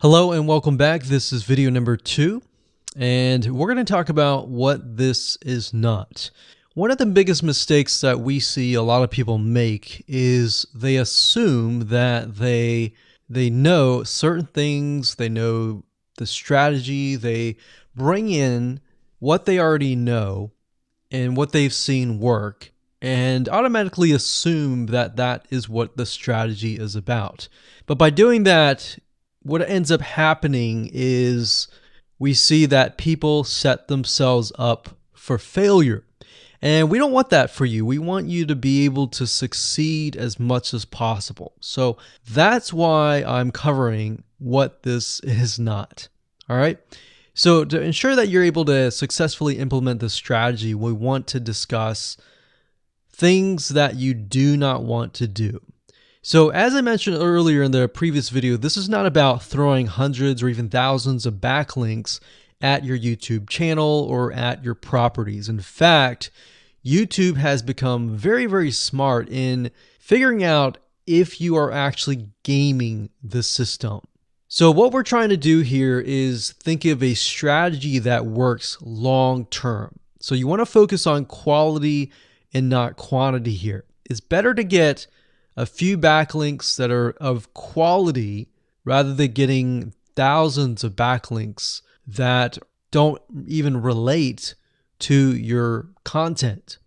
Hello and welcome back. This is video number 2, and we're going to talk about what this is not. One of the biggest mistakes that we see a lot of people make is they assume that they know certain things, they know the strategy, they bring in what they already know and what they've seen work and automatically assume that that is what the strategy is about. But by doing that, what ends up happening is we see that people set themselves up for failure. And we don't want that for you. We want you to be able to succeed as much as possible. So that's why I'm covering what this is not. All right. So to ensure that you're able to successfully implement this strategy, we want to discuss things that you do not want to do. So as I mentioned earlier in the previous video, this is not about throwing hundreds or even thousands of backlinks at your YouTube channel or at your properties. In fact, YouTube has become very, very smart in figuring out if you are actually gaming the system. So what we're trying to do here is think of a strategy that works long term. So you want to focus on quality and not quantity here. It's better to get a few backlinks that are of quality rather than getting thousands of backlinks that don't even relate to your content.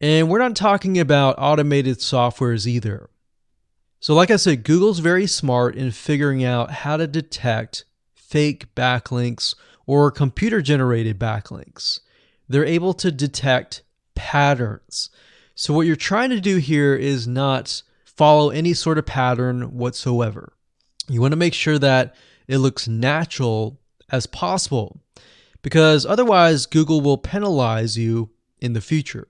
And we're not talking about automated softwares either. So like I said, Google's very smart in figuring out how to detect fake backlinks or computer-generated backlinks. They're able to detect patterns. So what you're trying to do here is not follow any sort of pattern whatsoever. You want to make sure that it looks natural as possible, because otherwise Google will penalize you in the future.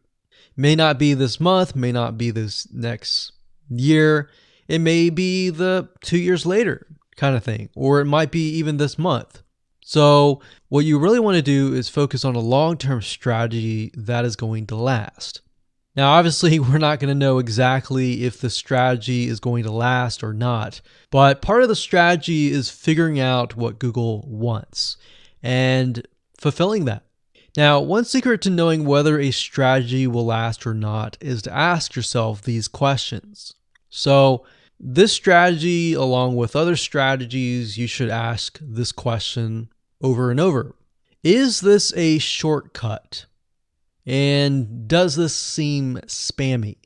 May not be this month, may not be this next year, it may be the 2 years later kind of thing, or it might be even this month. So what you really want to do is focus on a long-term strategy that is going to last. Now, obviously, we're not going to know exactly if the strategy is going to last or not, but part of the strategy is figuring out what Google wants and fulfilling that. Now, one secret to knowing whether a strategy will last or not is to ask yourself these questions. So this strategy, along with other strategies, you should ask this question over and over. Is this a shortcut? And does this seem spammy?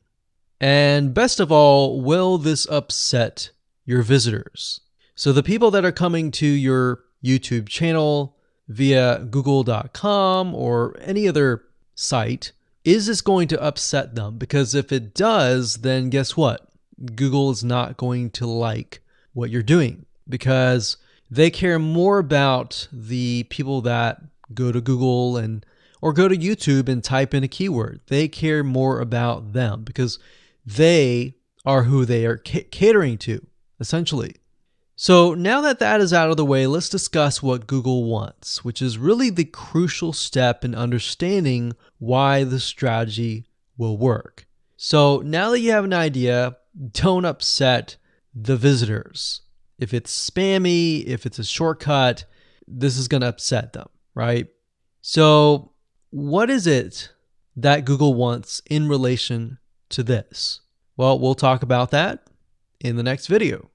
And best of all, will this upset your visitors? So the people that are coming to your YouTube channel via google.com or any other site, is this going to upset them? Because if it does, then guess what? Google is not going to like what you're doing, because they care more about the people that go to Google or go to YouTube and type in a keyword. They care more about them because they are who they are catering to, essentially. So now that that is out of the way, let's discuss what Google wants, which is really the crucial step in understanding why the strategy will work. So now that you have an idea, don't upset the visitors. If it's spammy, if it's a shortcut, this is going to upset them, right? So what is it that Google wants in relation to this? Well, we'll talk about that in the next video.